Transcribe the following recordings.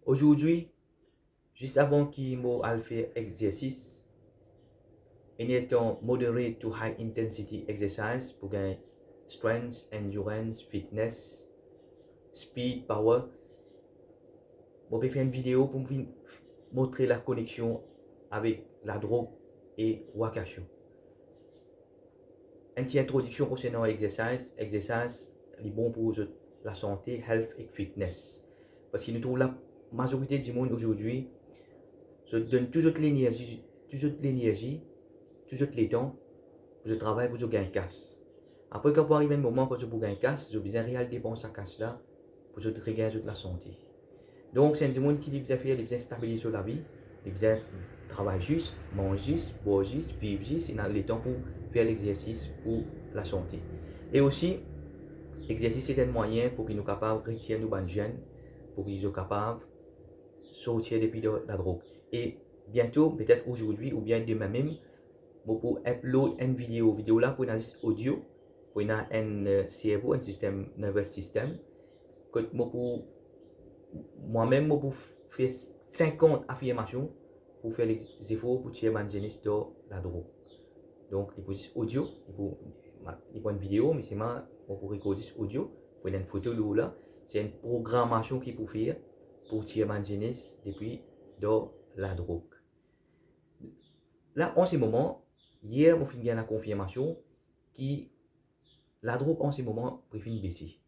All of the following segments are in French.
Aujourd'hui, juste avant qu'il m'ait fait exercice, il est en moderate to high intensity exercise pour gagner strength, endurance, fitness, speed, power. Je vais faire une vidéo pour vous montrer la connexion avec la drogue et Wakasho. Une petite introduction concernant l'exercice. L'exercice est bon pour la santé, health et fitness. Parce que nous trouvons la majorité du monde aujourd'hui se donne toujours l'énergie, toujours le temps pour le travail, pour gagner casse. Après, quand arrive un moment quand vous gagnez casse, vous avez besoin de réellement dépenser sa casse là pour regagner la santé. Donc, c'est un monde qui a besoin de stabiliser sur la vie, il a besoin de travailler juste, manger juste, boire juste, vivre juste, et a le temps pour faire l'exercice pour la santé. Et aussi, l'exercice est un moyen pour qu'ils soient capables de retirer nos jeunes, pour qu'ils soient capables de sortir depuis la drogue. Et bientôt, peut-être aujourd'hui ou bien demain même, pour upload une vidéo. Vidéo là pour une audio, pour un cerveau, un système nerveux système. Pour moi-même, pour faire 50 affirmations pour faire les efforts pour tirer ma jeunesse de la drogue. Donc, il faut audio, il faut une vidéo, mais c'est moi pour recorder audio, pour une photo là. C'est une programmation qu'il faut faire pour tirer ma jeunesse depuis de la drogue. Là, en ce moment, hier, on finit la confirmation que la drogue en ce moment préfère baisser.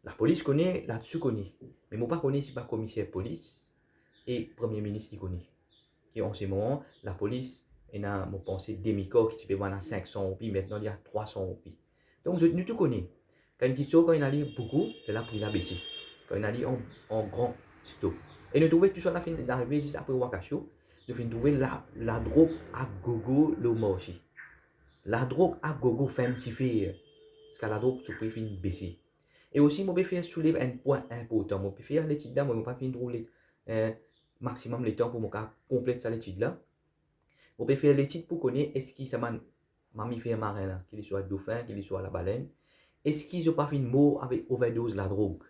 La police connaît, là-dessus connaît. Mais moi pas connais si pas commissaire de police et premier ministre qui connaît. Qui en ce moment, la police, il a, moi pensé, demi-corps qui peut avoir 500 roupies, maintenant il y a 300 roupies. Donc, nous tout connaît. Quand il dit ça, quand il a dit beaucoup, il a pris la baissé. Quand il a dit en grand stop. Et nous trouvons toujours la fin d'arriver juste après Wakasho, nous finissons trouver la drogue à gogo le marché. La drogue à gogo fancy faire. Parce que la drogue se préfère baisser. Et aussi, je vais faire soulever un point important. Je vais faire l'étude là, je ne vais pas finir rouler maximum le temps pour me compléter cette étude là. Je vais faire l'étude pour connaître est-ce que ça m'a mammifère marin là, qu'il soit dauphin, qu'il soit la baleine, est-ce qu'ils n'ont pas fait mort avec overdose la drogue?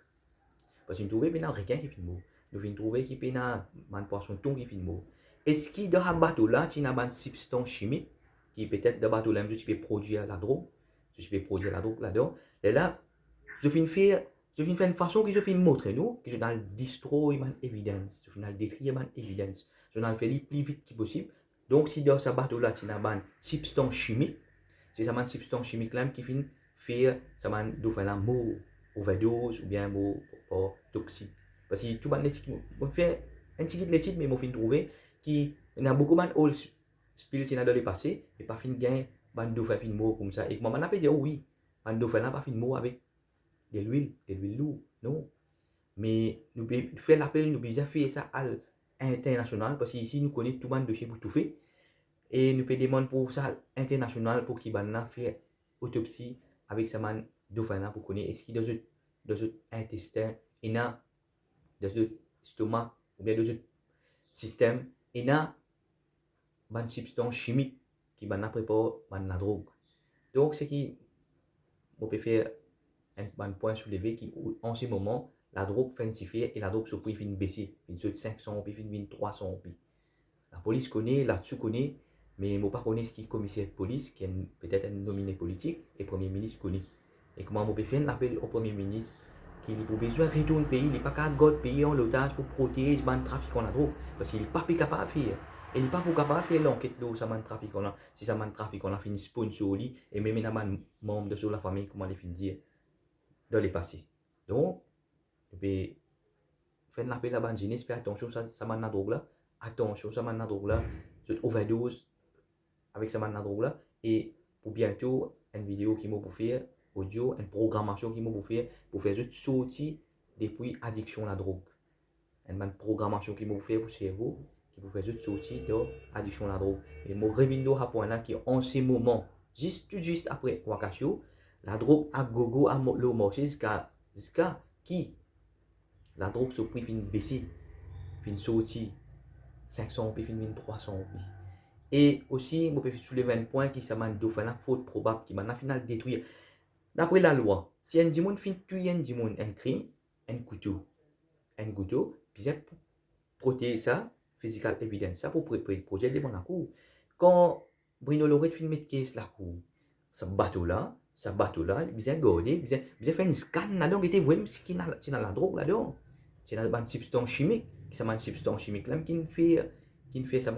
Parce que nous trouvons qu'il y a un requin qui fait mort. Nous avons trouvé qu'il y a un poisson thon qui fait mort. Est-ce que dans ce bateau là, il y a une substance chimique qui peut-être dans le bateau là, je peux produire la drogue, je peux produire la drogue là-dedans. Et là, je viens faire une façon que je viens montrer nous, que je vais destroy my evidence, je vais détruire my evidence, je vais faire le plus vite que possible. Donc, si dans ce bateau-là, tu as une substance chimique, c'est une substance chimique là qui finit faire, ça va faire la mort, overdose ou bien mort toxique. Parce que tout le monde on fait un petit peu de l'étude, mais on fin trouver qu'il y a beaucoup de old spill qui dans le passé, et pas fin gain, bande fin mort comme ça. Et moi, on peut dire oui, bande fin là pas fin mort avec de l'huile lourde, non. Mais nous faire l'appel, nous pouvons faire ça à l'international, parce qu'ici, nous connaissons tout le monde de chez pour tout faire. Et nous pouvons demander pour ça international pour qu'il fasse autopsie avec sa man dauphin pour connaître est-ce qu'il y a dans le intestin, et dans le stomac, ou bien dans le système, et dans une substance chimique qui prépare la drogue. Donc, ce qui on peut faire un point soulevé qui, en ce moment, la drogue falsifiée et la drogue sur prix finit baisser. Une de 500 puis finit 300 puis. La police connaît, là-dessus connaît, mais je ne pas connaître ce qui est commissaire de police, qui est peut-être un nominé politique, et le Premier ministre connaît. Et comment on peut faire un appel au Premier ministre qu'il a besoin de retourner au pays, il n'est pas capable de payer en l'otage pour protéger le trafic en la drogue, parce qu'il n'est pas capable de faire. Il n'est pas capable de faire l'enquête de ce trafic là. Si ça trafic on a fini sponsor et même un membre de la famille, comment les finit dire dans les passés. Donc, je vais faire un appel à la jeunesse, faire attention à ça la drogue là, attention à ça la drogue là, cette overdose avec ça la drogue là, et pour bientôt, une vidéo qui m'a pour faire, audio, une programmation qui m'a pour faire juste sortir depuis addiction à la drogue. Une programmation qui m'a pour faire pour le cerveau, qui pour faire juste sortir de addiction à la drogue. Et mon revenir à point là, qui en ce moment, juste après Wakasho, la drogue à gogo à le marché jusqu'à qui la drogue se prix fin baisser, fin sortir 500 puis fin 300 puis. Et aussi, je peux soulever un point qui s'appelle une faute probable qui m'a final détruire. D'après la loi, si un dimon fin tuer un dimon un crime, un couteau. un couteau, bien protéger ça, physical evidence, ça pour protéger les bons à coup. Quand Bruno Loret fait mettre caisse la cour, ce bateau-là, bien gardé, bien fait une scan là-dedans, qui était vraiment ce qui n'a la drogue là-dedans. C'est une substance chimique, qui s'appelle une substance chimique là, qui fait ça,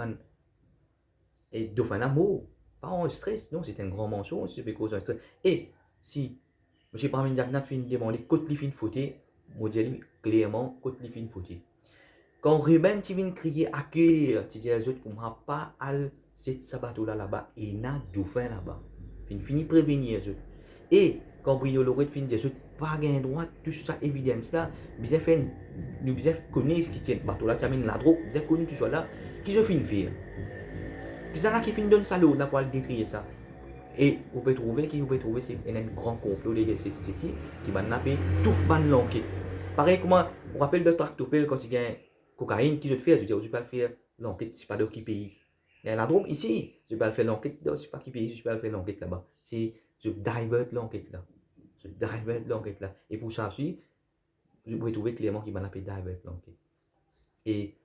et dauphin l'amour, pas en stress, non, c'est un grand mensonge, c'est cause d'un stress. Et si M. Parmin Diagnat fait une demande, côté li fin fouté, moi dis clairement, côté li fin fouté. Quand Ruben tu viens crier à cœur, tu dis à les autres qu'on n'a pas al cette sabato là-bas, et il y a dauphin là-bas. Fini prévenir les autres. Et quand Bruno Loret finit les autres, pas gain droit, tout ça évidence là, bien fait, nous bien connaître ce qui tient bateau là, tu amènes la drogue, bien connu tu sois là, qui se finit faire. Puis ça là qui finit donne salaud là pour aller détruire ça. Et vous pouvez trouver, c'est un grand complot de ceci, qui va napper tout ban l'enquête. Pareil, comment, on rappelle de tractopelle quand il y a cocaïne, qui je te fais, je dis, je ne vais pas le faire l'enquête, c'est pas de qui pays. Il y a la drogue ici, je ne vais pas le faire l'enquête, je ne sais pas qui pays, je ne vais pas le faire l'enquête là-bas. C'est, je divert l'enquête là. Je divert l'enquête là. Et pour ça aussi, vous pouvez trouver clairement qu'il va napper divert l'enquête. Et,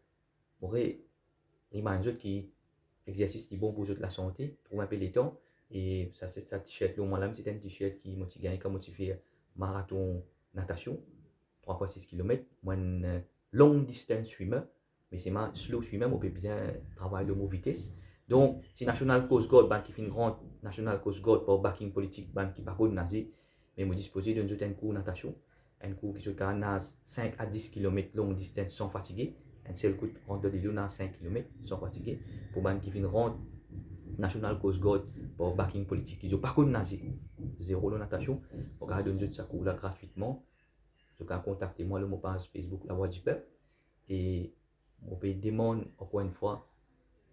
vous voyez, il y a un autre qui exercice qui est bon pour la santé, pour un peu les temps. Et ça, c'est ça t-shirt. Au moins, là, c'est un t-shirt qui m'a gagné quand je fais marathon natation, 3,6 km. Moi, une long distance swimmer, mais c'est ma slow swimmer, on peut bien travailler de mon vitesse. Donc, c'est National Coast Guard, ben, qui fait une grande National Coast Guard pour backing politique, ben, qui parcourt nazi, mais je disposé d'un autre cours de natation, un cours qui se nage 5 à 10 km long distance sans fatiguer. Un seul coup de rentre de l'eau dans 5 km sans fatiguer. Pour ben, qui fait une grande National Coast Guard pour backing politique. Ils n'ont pas connu nazi. Zéro de natation. On va donner de ça cours là gratuitement. Je peux contacter moi le mot page Facebook La Voix du Peuple. Et on peut demander encore une fois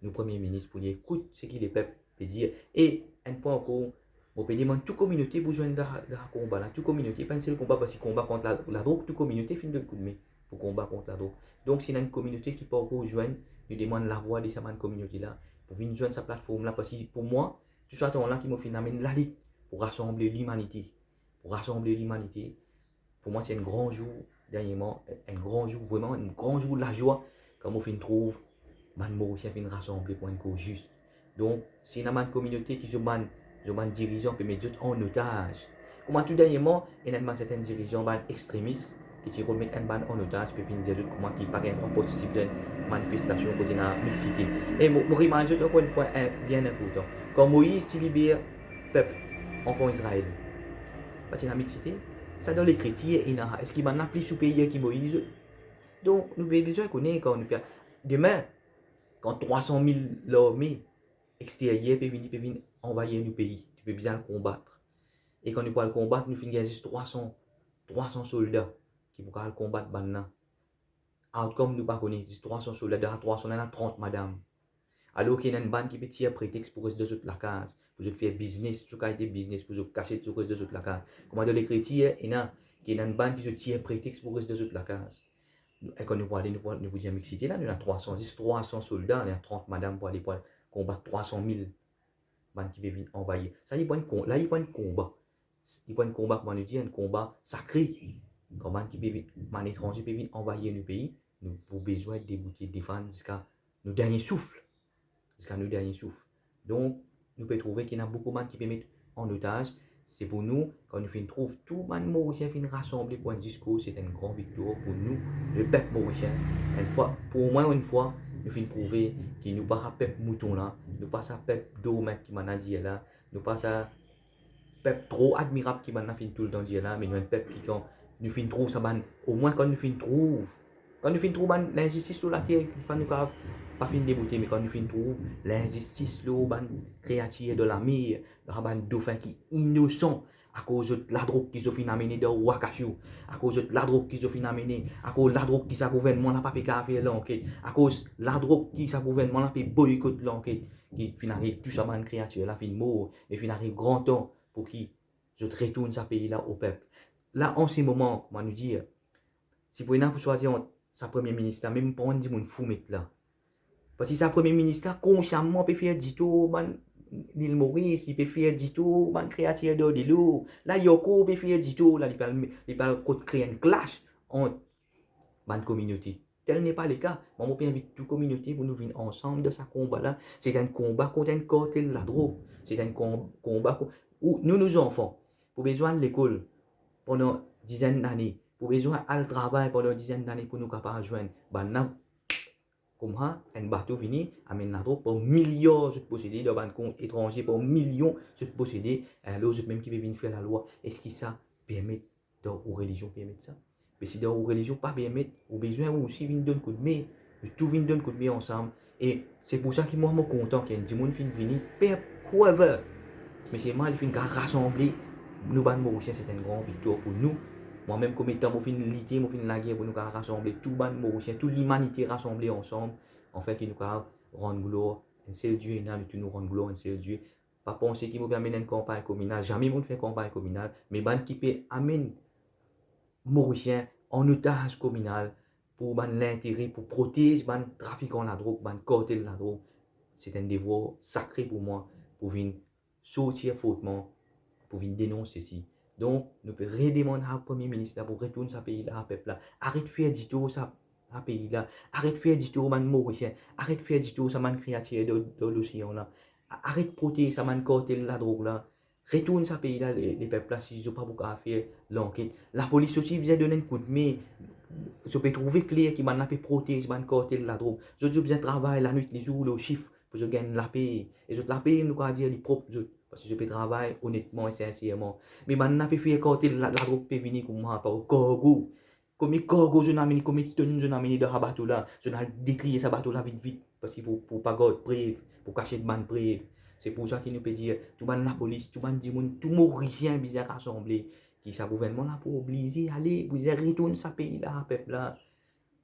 nos premiers ministres pour lui écouter ce qu'il est peuple peut dire. Et un point encore, on peut demander toute communauté pour joindre le combat là. Toute communauté, pas un seul combat parce qu'il combat contre la drogue, toute communauté finit de coup de main pour combattre contre la drogue. Donc, si y a une communauté qui peut encore joindre, nous demande la voix de cette communauté là pour venir joindre sa plateforme là. Parce que pour moi, tout ça là qui m'a fait amener la lutte pour rassembler l'humanité. Pour rassembler l'humanité. Pour moi, c'est un grand jour, dernièrement, un grand jour, vraiment, un grand jour de la joie, comme on fait trouve, man Mauricien fait rassembler pour une cause juste. Donc, c'est une communauté qui se man dirigeant peut mettre en otage. Comment tout dernièrement, il y a certains dirigeants extrémistes qui se remettent en otage, puis finir dire comment qui pas droit participer à une manifestation côté la mixité. Et je remarque encore un point bien important. Quand Moïse s'y libère peuple, enfant Israël, parce que la mixité, ça dans les chrétiens, est-ce qu'il m'a appelé sous pays qui Moïse? Donc, nous avons besoin de connaître quand nous demain, quand 300 000 l'armée extérieure peut venir envahir nos pays, tu peux bien le combattre. Et quand nous pouvons le combattre, nous finissons juste 300 soldats qui pourront le combattre maintenant. Outcome, nous ne connaissons pas 300 soldats, 300, 30 madame. Alors qu'il y a une bande qui peut tirer prétexte pour rester de la case, pour faire business, pour faire business, pour cacher sur reste de la case. Comme dans les chrétiens, il y a une bande qui se tire prétexte pour rester de la case. Et quand nous parlons de dire mixité, là, nous avons 300 soldats, il y a 30 madame pour aller combattre 300 000 bandes qui peuvent envahir. Ça, il n'y a pas de combat. Il n'y a pas de combat. Il n'y a pas de combat, comment nous dire, un combat sacré. Quand bandes qui peuvent, un étranger peuvent envahir nos pays, nous avons besoin de débouter, défendre jusqu'à nos derniers souffles. Jusqu'à nos derniers souffles. Donc, nous pouvons trouver qu'il y a beaucoup de gens qui peuvent mettre en otage. C'est pour nous, quand nous trouvons tout le monde mauricien rassemblé pour un discours, c'est une grande victoire pour nous, le peuple mauricien. Pour au moins une fois, nous finissons prouver qu'il nous pas un peuple mouton là, nous pas un peuple d'hommes qui m'a dit là, nous pas un peuple trop admirable qui m'a fait tout le temps dire là, mais nous un peuple qui quand nous finissons trouver ça, au moins quand nous finissons trouver l'injustice sur la terre, nous pas fin débouter, mais quand nous finissons trouver l'injustice, le créature de la mer, le dauphin qui est innocent à cause de la drogue qui se fait amener de Wakashu, à cause de la drogue qui se fait amener, à cause de la drogue qui sa gouvernement n'a pas pu faire l'enquête, à cause de la drogue qui sa gouvernement n'a pas boycotter l'enquête, qui finalement tout ça une créature là fin mort, et finalement grand temps pour qui je retourne ce pays là au peuple. Là en ce moment, comment nous dire, si pour une choisir sa premier ministre, même pour on dit mon fou mettre là. Parce que sa premier ministre, consciemment, peut faire du tout, l'île Maurice, il peut faire du tout, créature de l'eau. Là, Yoko peut faire du tout, là, il peut créer un clash entre dans communauté. Tel n'est pas le cas. Moi, je invite toute la communauté pour nous venir ensemble de ce combat-là. C'est un combat contre un cartel la drogue. C'est un combat où nous, nos enfants, pour besoin de l'école pendant dizaines d'années, pour besoin de travail pendant dizaines d'années pour nous capables de joindre, comme ça, un bateau vini amène la drogue pour millions de posséder de banques étrangers, pour millions de posséder, alors même qui veulent faire la loi. Est-ce que ça permet dans la religion permettre ça? Mais si dans la religion pas permettre, ou besoin aussi venir donner coup de main, tout venir donner coup de main ensemble. Et c'est pour ça que moi, je suis content qu'il y ait des gens qui viennent, whoever. Mais c'est moi qui viens rassembler nous, les Mauriciens, c'est une grande victoire pour nous. Moi-même, comme étant, je finis lutter, je finis la guerre pour nous rassembler tous les Mauriciens, toute l'humanité rassemblée ensemble, en fait, qui nous rendre gloire. Un seul Dieu est là, mais nous rendre gloire, un seul Dieu. Pas penser qu'il nous permet une campagne communale, jamais on fait campagne communale, mais ban qui peut amener Mauriciens en otage communal pour l'intérêt, pour protéger les trafiquants de la drogue, les cartels de la drogue. C'est un devoir sacré pour moi, pour venir sortir fautement, pour venir dénoncer ceci. Donc, nous pouvons redemander au Premier ministre pour retourner ce pays-là, peuple là. Arrête de faire du tout ça, ce pays-là. Arrête de faire du tout, man Mauricien. Arrête de faire du tout, ça man créature de l'océan là. Arrête de protéger ça man cartel la drogue là. Retourne ce pays-là, les peuples là, s'ils n'ont pas beaucoup à faire l'enquête. La police aussi vous a donné un coup de main. Je peux trouver clair qui m'a protéger ce cartel la drogue. Je peux bien travailler la nuit, les jours, le chiffre, pour que je gagne la paix. Et je la paix, nous allons dire les propres. Parce que je peux travailler honnêtement et sincèrement. Mais maintenant, je peux faire cartel la drogue peut venir comme moi, par au cargo. Comme les cargo, je n'ai amené, comme les tonnes, je n'ai amené de ce bateau là. Je n'ai décrié ce bateau là vite, vite. Parce qu'il faut pas garder preuve, pour cacher de bonnes preuves. C'est pour ça qu'il nous peut dire, tout le monde la police, tout le monde dit, tout Mauricien bizarre rassemblé, qui sa gouvernement là pour obliger, allez, vous retournez ce pays là, peuple là.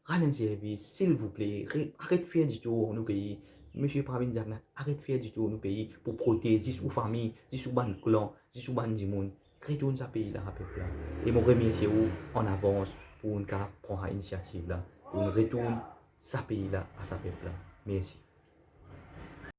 Rendez service, s'il vous plaît, arrête de faire du tour dans nos pays. Monsieur Pravin Zagnat, arrête de faire du tour dans nos pays pour protéger sous famille, sous ban clan, sous ban du monde. Retourne ce pays là, peuple là. Et je remercie vous en avance pour une prendre l'initiative là, pour une retourne ce pays là à ce peuple là. Merci.